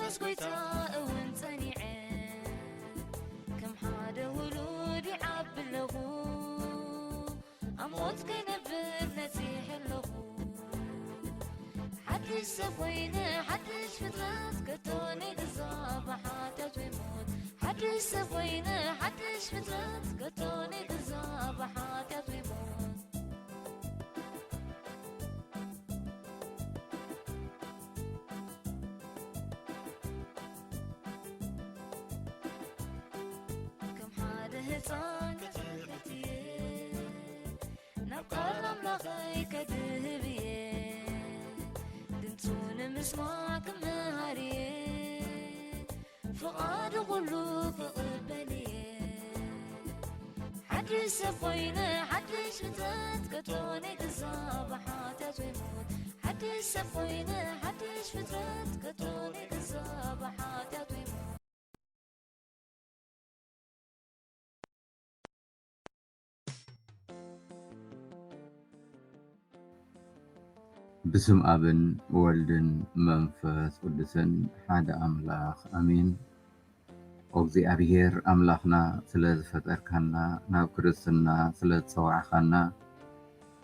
منفس قيتا وانتنيع كم حدا ولودي عب له أموت كنبر نسيح له حدش سوينا حدش فترات قطوني قصاب حاتت ويموت حدش سوينا حدش فترات قطوني قصاب حاتت ويموت كم حدا هتان كتير نبقى رملغي كدهبيه دنتون مسمع كمهاريه فقاد غلو فقبليه حدش سفوينا حدش فتات قطوني قصاب حاتت ويموت حدش سفوينا حدش فتات قطوني قصاب حاتت ويموت بسم أبن ولدن منفس قدسن حدا أملاخ أمين أوزي أبيهر أملاخنا سلز فتركنا ناب كرسنا سلز صواعخنا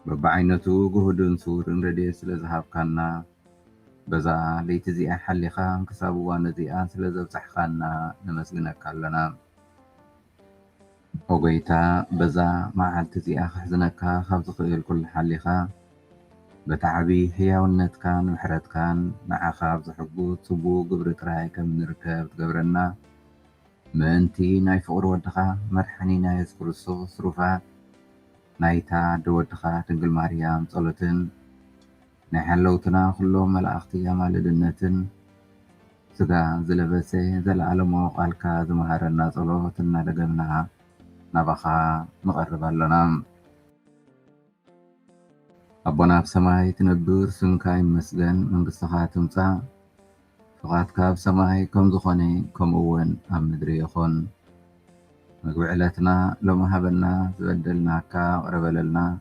ببعينتو جهدن سورن ردي سلز هابكنا بزا ليتزي أحليخان كسابوا نزيئان سلز بسحخنا نمسجنك لنا أوغيتا بزا مع التزي أخزنك خبزخيل كل حليخان بتعبي حياونت كان وحرت كان نعخاب زحبو صبو قبر تراي كم نركب تقبرنا منتي ناي فقر ودخا مرحني ناي يذكر الصوص رفا نايتا دودخا تنقل مريم صلتن نحلوتنا كلهم ملأختي مال دنتن سقا زلبسي زل علمو قالكا زمهرنا صلوتنا دقلنا نبخا نقرب لنا أبونا بسماي تنبر سنكاي مسجن من قصة تمسا فقط كاب سماي كم زخوني كم أون أم مدري يخون مقبعلتنا لما هبلنا زبدلنا كا وربللنا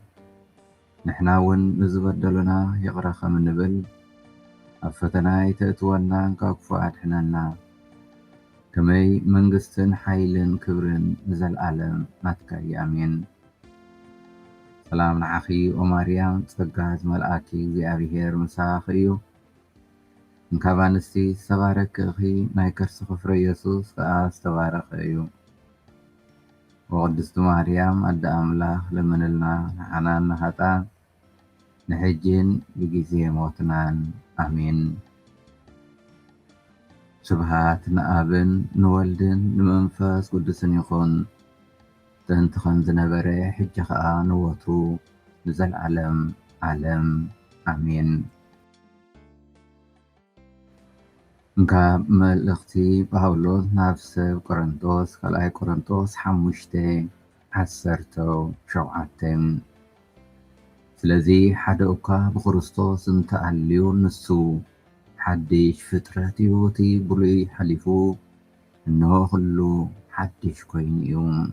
نحناون نزبدلنا يغرخ من نبل أفتناي تأتوانا كاكفوات حنانا كمي من قصة حيل كبرن نزل ألم ماتكاي أمين سلام نعخي ومريم تفقاز ملآكي زي أبيهير مساخيو نكابانستي استبارك أخي نايكرس خفر يسوس فآس تبارك أيو وقدست مريم أدى أملاخ لمن لنا نحنان نحطان نحجين بجيزي موتنان أمين شبهات نقابن نولدن نمنفس قدسن يخون تنتخن زنبري حجة خاء نوتو نزل علم أمين نكاب ملختي باولوس نفس كورنثوس خلاي كورنثوس حموشتي عسرتو شوعتين سلزي حدوكا بخرستوس انتقليو نسو حديش فترة يوتي بلي حليفو انه خلو حديش كوين يوم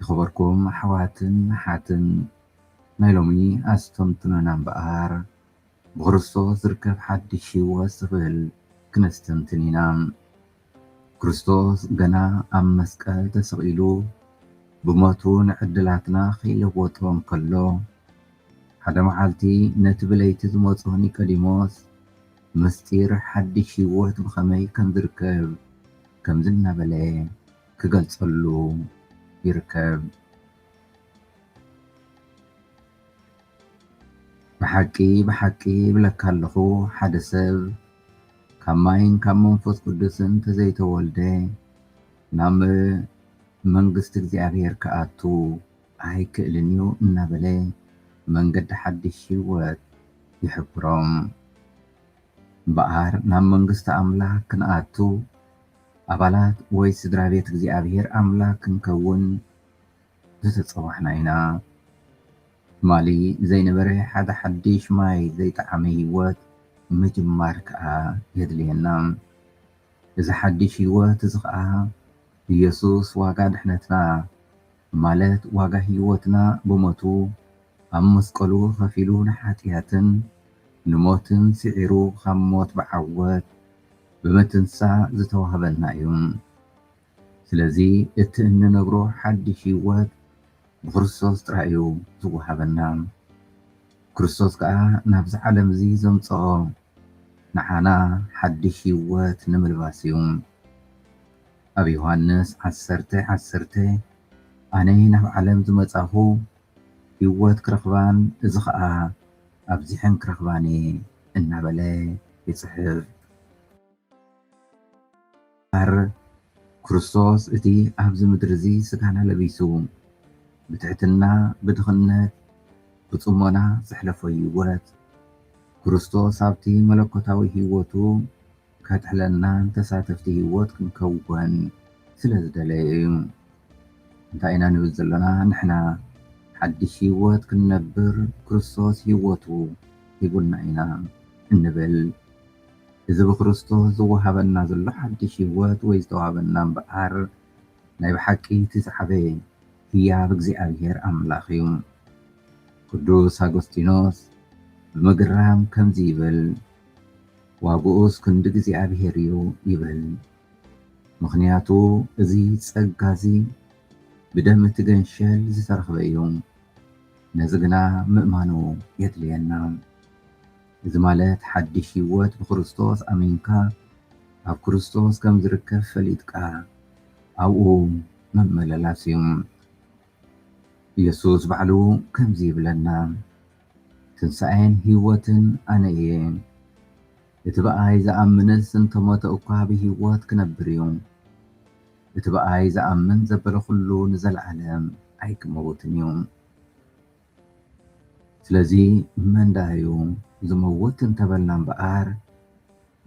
خبركم حواتن حاتن نايلومي أستمتنا بقار بخرستوس ركب حديش يوصفل كنستنتنينا كريستوس جنا أم مسكال تسغيلو بموتون عدلاتنا خيلو وطوم كله حدا معالتي نتبليت زموتوني كلموس مستير حدش يوت بخمي كم دركب كم زلنا بلي كقل صلو يركب بحكي بلك هالخو حدا سب كماين كم منفس قدسن تزيت والدي نام منقست እግዚአብሔር كأتو هاي كألنيو النبلي من قد حد الشيوات يحبرهم بقار نام منقست أملاك كنأتو أبالات ويس درابيت እግዚአብሔር أملاك نكون زتتصوحنا هنا مالي زي نبري حدا حديش ماي زي طعمي هيوات مجمار كأ يدلينا إذا حدش هيوات زقأ يسوس واقع دحنتنا مالت واقع هيوتنا بموتو أم مسقلو خفيلو نحاتياتن نموتن سعيرو خموت بعوات بمتنسى زتوهبنا يوم سلزي اتننبرو حد شيوات بخريستوس ترأيو زوهبنا ክርስቶስ ከዓ ናብዚ ዓለም እዚ ዘምጽኦ ንዓና ሓድሽ ህይወት ንምልባስ እዩ። ኣብ ዮሃንስ 10:10 ኣነ ናብ ዓለም ዝመጻኹ ህይወት ክረኽባን እዚ ከዓ ኣብዚሕን ክረኽባን እናበለ ይጽሕፍ። ክርስቶስ እቲ ኣብዚ ምድሪ እዚ ስጋና ለቢሱ ብትሕትና ብድኽነት ብጽሞና ዘሕለፈ ህይወት ክርስቶስ ኣብቲ መለኮታዊ ህይወቱ ከትሕለና ተሳተፍቲ ህይወት ክንከውን ስለ ዝደለየ እዩ። እንታይ ኢና ንብል ዘለና? ንሕና ሓድሽ ህይወት ክንነብር ክርስቶስ ህይወቱ ሂቡና ኢና እንብል። እዚ ብክርስቶስ ዝወሃበና ዘሎ ሓድሽ ህይወት ወይ ዝተዋሃበና እምበኣር ናይ ብሓቂ ትዝዓበየ ህያብ እግዚኣብሔር ኣምላኽ እዩ። ቅዱስ ኣጎስጢኖስ ብምግራም ከምዚ ይብል፣ ዋግኡስ ክንዲ እግዚኣብሔር እዩ ይብል። ምክንያቱ እዚ ጸጋዚ ብደም እቲ ገንሸል ዝተረኽበ እዩ። ነዚ ግና ምእማኑ የድልየና። እዚ ማለት ሓድሽ ህይወት ብክርስቶስ ኣሚንካ ኣብ ክርስቶስ ከም ዝርከብ ፈሊጥካ ኣብኡ መመለላስ እዩ። ኢየሱስ ባዕሉ ከምዚ ይብለና፣ ትንሣኤን ህይወትን ኣነ እየ። እቲ በኣይ ዝኣምንስ እንተሞተ እኳ ብህይወት ክነብር እዩ። እቲ በኣይ ዝኣምን ዘበለ ኩሉ ንዘለዓለም ኣይክመውትን እዩ። ስለዚ መንዳ እዩ ዝመውት እንተበልና እምበኣር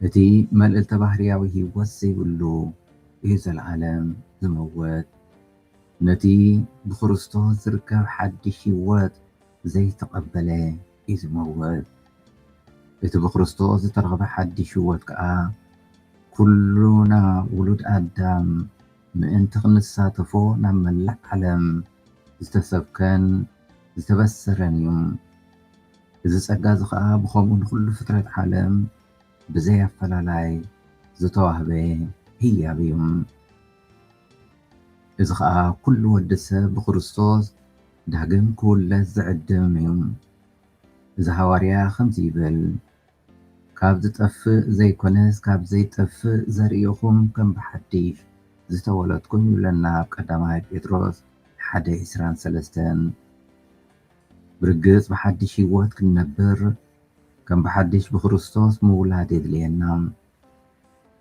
እቲ መልእልተ ባህርያዊ ህይወት ዘይብሉ እዩ ዘለዓለም ዝመወት። ነቲ ብክርስቶስ ዝርከብ ሓድሽ ህይወት ዘይተቐበለ እዩ ዝመወት። እቲ ብክርስቶስ ዝተረኸበ ሓድሽ ህይወት ከዓ ኩሉና ውሉድ ኣዳም ምእንቲ ክንሳተፎ ናብ መላእ ዓለም ዝተሰብከን ዝተበሰረን እዩ። እዚ ጸጋ እዚ ከዓ ብኸምኡ ንኩሉ ፍጥረት ዓለም ብዘይ ኣፈላላይ ዝተዋህበ ህያብ እዩ። እዚ ከዓ ኩሉ ወዲ ሰብ ብክርስቶስ ዳግም ክውለድ ዝዕድም እዩ። እዚ ሃዋርያ ከምዚ ይብል፣ ካብ ዝጠፍእ ዘይኮነስ ካብ ዘይጠፍእ ዘርእየኹም ከም ብሓድሽ ዝተወለድኩም ይብለና ኣብ ቀዳማይ ጴጥሮስ 1:23። ብርግጽ ብሓድሽ ህይወት ክንነብር ከም ብሓድሽ ብክርስቶስ ምውላድ የድልየና።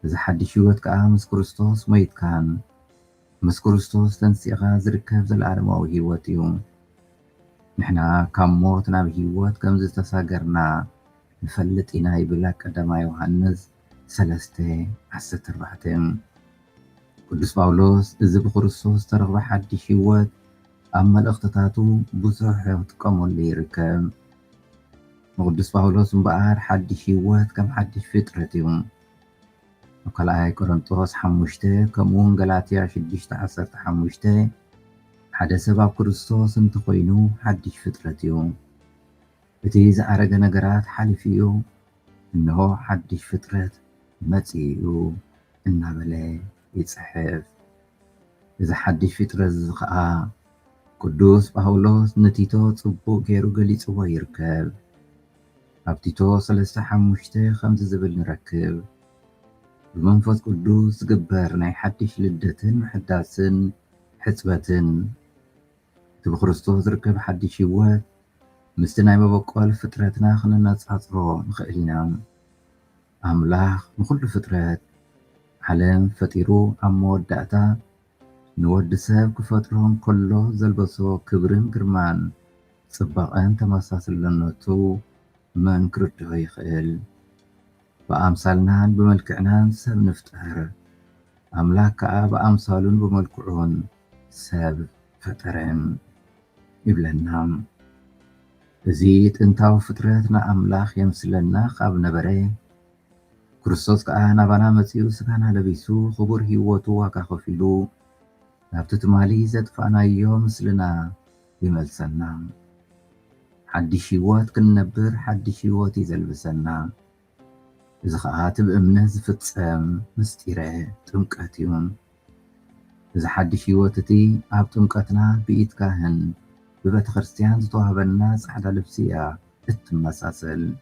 እዚ ሓድሽ ህይወት ከዓ ምስ ክርስቶስ ሞይትካን ምስ ክርስቶስ ተንሲእኻ ዝርከብ ዘለዓለማዊ ህይወት እዩ። ንሕና ካብ ሞት ናብ ህይወት ከም ዝተሳገርና ንፈልጥ ኢና ይብል ቀዳማይ ዮሃንስ 3:14። ቅዱስ ጳውሎስ እዚ ብክርስቶስ ዝተረኽበ ሓድሽ ህይወት ኣብ መልእኽትታቱ ብዙሕ ይጥቀመሉ ይርከብ። ንቅዱስ ጳውሎስ እምበኣር ሓድሽ ህይወት ከም ሓድሽ ፍጥረት እዩ። ኣብ ካልኣይ ቆሮንጦስ 5 ከምኡውን ገላትያ 6:15 ሓደ ሰብ ኣብ ክርስቶስ እንተኮይኑ ሓድሽ ፍጥረት እዩ፣ እቲ ዝኣረገ ነገራት ሓሊፉ እዩ፣ እነሆ ሓድሽ ፍጥረት መጺኡ እናበለ ይጽሕፍ። እዚ ሓድሽ ፍጥረት እዚ ከዓ ቅዱስ ጳውሎስ ንቲቶ ጽቡቕ ገይሩ ገሊጽዎ ይርከብ። ኣብ ቲቶ 3:5 ከምዚ ዝብል ንረክብ፣ ብመንፈስ ቅዱስ ዝግበር ናይ ሓድሽ ልደትን ምሕዳስን ሕፅበትን እቲ ብክርስቶስ ዝርከብ ሓድሽ ህይወት ምስቲ ናይ መበቆል ፍጥረትና ክንነጻጽሮ ንኽእል ኢና። ኣምላኽ ንኩሉ ፍጥረት ዓለም ፈጢሩ ኣብ መወዳእታ ንወዲ ሰብ ክፈጥሮ እንከሎ ዘልበሶ ክብርን ግርማን ጽባቐን ተመሳስልነቱ መን ክርድኦ ይኽእል? ብኣምሳልናን ብመልክዕናን ሰብ ንፍጠር፣ ኣምላክ ከዓ ብኣምሳሉን ብመልክዑን ሰብ ፈጠረን ይብለና። እዚ ጥንታዊ ፍጥረት ንኣምላኽ የምስለና ካብ ነበረ ክርስቶስ ከዓ ናባና መጺኡ ስጋና ለቢሱ ክቡር ህይወቱ ዋጋ ከፊሉ ናብቲ ትማሊ ዘጥፋእናዮ ምስልና ይመልሰና። ሓድሽ ህይወት ክንነብር ሓድሽ ህይወት ይዘልብሰና። إذا خاطر بأمنة زفتسم مستيرة تمكاتيون إذا حد شيوتتي أب تمكاتنا بإيد كاهن ببيت خريستيان زتوهب الناس حدا لبسيا التمساسل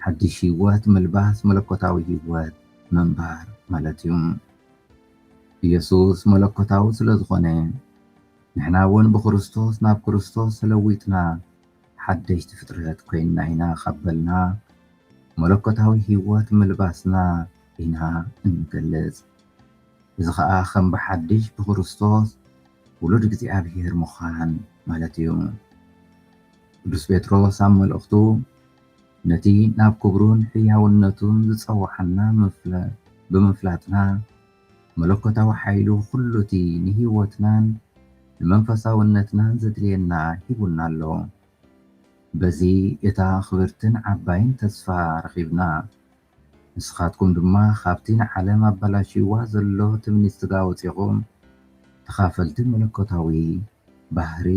حد شيوات ملباس ملكوتاوي هيوات منبار مالتيوم ኢየሱስ መለኮታዊ ስለ ዝኾነ ንሕና እውን ብክርስቶስ ናብ ክርስቶስ ስለዊጥና ሓደሽቲ ፍጥረት ኮይንና ኢና ኸበልና መለኮታዊ ህይወት ምልባስና ኢና እንገልጽ እዚ ከዓ ከም ብሓድሽ ብክርስቶስ ውሉድ እግዚኣብሔር ምዃን ማለት እዩ ቅዱስ ጴጥሮስ ኣብ መልእኽቱ ነቲ ናብ ክብሩን ሕያውነቱን ዝፀዋዓና ብምፍላጥና መለኮታዊ ሓይሉ ኩሉቲ ንህይወትናን ንመንፈሳውነትናን ዘድልየና ሂቡና ኣሎ በዚ እታ ክብርትን ዓባይን ተስፋ ረኺብና ንስኻትኩም ድማ ካብቲ ንዓለም ኣበላሽዋ ዘሎ ትምኒት ስጋ ወፂኹም ተኻፈልቲ መለኮታዊ ባህሪ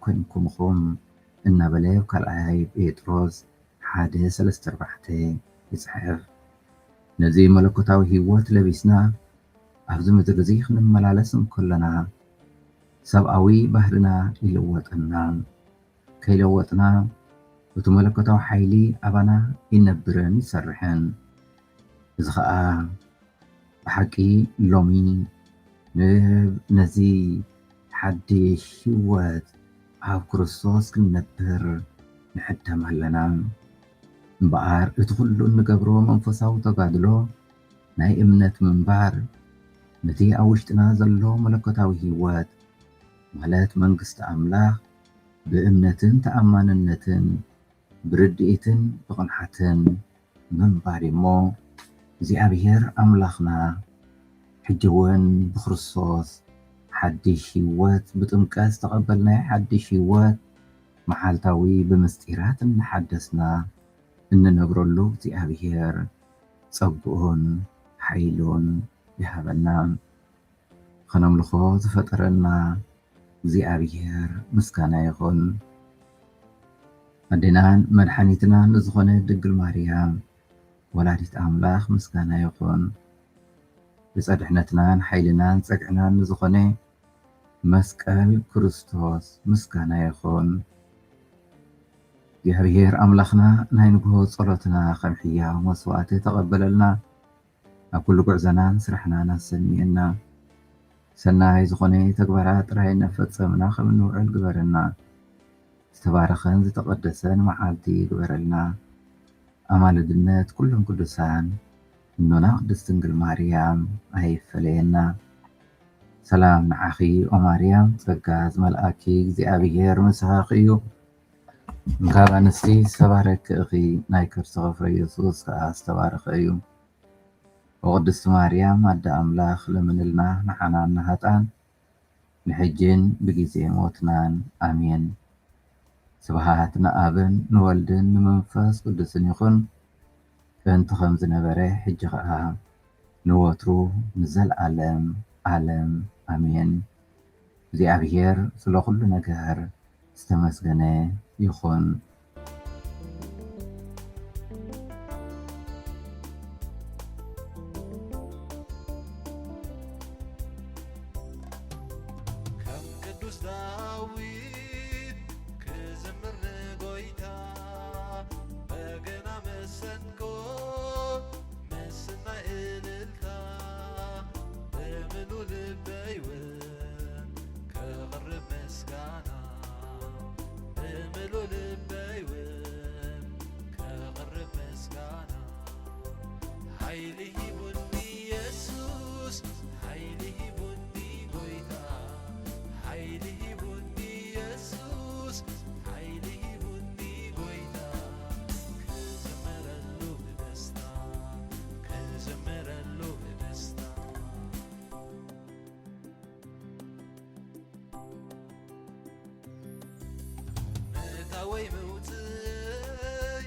ኮይንኩምኹም እናበለ ካልኣይ ጴጥሮስ 1:3-4 ይጽሕፍ ነዚ መለኮታዊ ህይወት ለቢስና ኣብዚ ምድሪ እዚ ክንመላለስ እንከለና ሰብኣዊ ባህርና ይለወጠና ከይለወጥና እቲ መለኮታዊ ሓይሊ ኣባና ይነብርን ይሰርሕን እዚ ከዓ ብሓቂ ሎሚ ነዚ ሓድሽ ህይወት ኣብ ክርስቶስ ክንነብር ንዕደም ኣለና እምበኣር እቲ ኩሉ እንገብሮ መንፈሳዊ ተጋድሎ ናይ እምነት ምንባር ነቲ ኣብ ውሽጥና ዘሎ መለኮታዊ ህይወት ማለት መንግስቲ ኣምላኽ ብእምነትን ተኣማንነትን ብርድኢትን ብቕንዓትን ምንባር እሞ እግዚኣብሔር ኣምላኽና ሕጂ እውን ብክርስቶስ ሓድሽ ህይወት ብጥምቀት ዝተቐበልናይ ሓድሽ ህይወት መዓልታዊ ብምስጢራት እናሓደስና እንነብረሉ እግዚኣብሔር ፀጉኡን ሓይሉን ይሃበና ከነምልኾ ዝፈጠረና እግዚኣብሔር ምስጋና ይኹን ኣዴናን መድሓኒትናን ዝኾነ ድንግል ማርያም ወላዲት ኣምላኽ ምስጋና ይኹን ብፀድሕነትናን ሓይልናን ፀግዕናን ዝኾነ መስቀል ክርስቶስ ምስጋና ይኹን እግዚኣብሔር ኣምላኽና ናይ ንግሆ ጸሎትና ከም ሕያው መስዋዕቲ ተቐበለልና ኣብ ኩሉ ጉዕዞናን ስራሕናን ኣሰኒየና ሰናይ ዝኾነ ተግባራት ጥራይ ነፈፀምና ከም እንውዕል ግበረና ዝተባረኸን ዝተቐደሰን መዓልቲ ግበረልና ኣማልድነት ኩሎም ቅዱሳን እኖና ቅድስት ድንግል ማርያም ኣይፈለየና ሰላም ንዓኺ ኦ ማርያም ጸጋ ዝመልአኪ እግዚኣብሔር ምስኻኺ እዩ እንካብ ኣንስቲ ዝተባረክ እኺ ናይ ክርስቶስ ፍረ ኢየሱስ ከዓ ዝተባረኸ እዩ ወቅድስት ማርያም ኣደ ኣምላኽ ለምንልና ንሓና ናሃጣን ንሕጅን ብጊዜ ሞትናን ኣሜን ስብሃት ንኣብን ንወልድን ንመንፈስ ቅዱስን ይኹን በእንቲ ከም ዝነበረ ሕጂ ከዓ ንወትሩ ንዘለዓለም ዓለም ኣሜን እግዚኣብሔር ስለ ኩሉ ነገር ዝተመስገነ ይኹን ወይ መውፅእ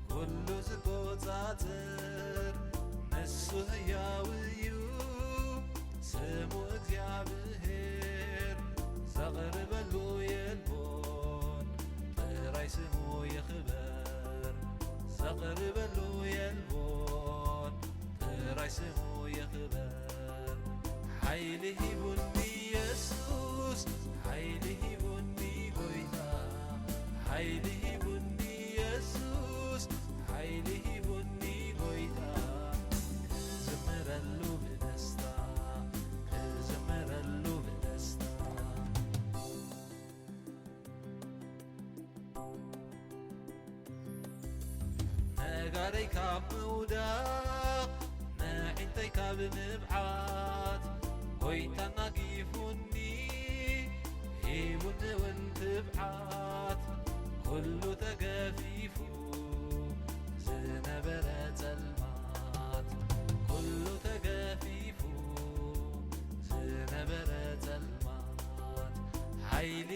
ኩሉ ዝቆፃፅር ንሱ ህያው እዩ ስሙ እግዚኣብሔር ዘቕርበሉ የልቦን ጥራይ ስሙ ይኽበር ዘቕርበሉ የልቦን ጥራይ ስሙ ይኽበር ሓይሊ ሂቡኒ ኢየሱስ ሓይሊ ሂቡኒ ጎይታ ሓይሊ ሂቡኒ ኢየሱስ ሓይሊ ሂቡኒ ጎይታ ክዝምረሉ ብደስታ ክዝምረሉ ብደስታ ነጋረይ ካብ ምውዳቕ ንዒንተይ ካብ ምብዓት ጎይታ ናጊፉኒ ሂቡኒ እውን ትብዓት ኩሉ ተገፊፉ ዝነበረ ጸልማት ኩሉ ተገፊፉ ዝነበረ ጸልማት ሓይሊ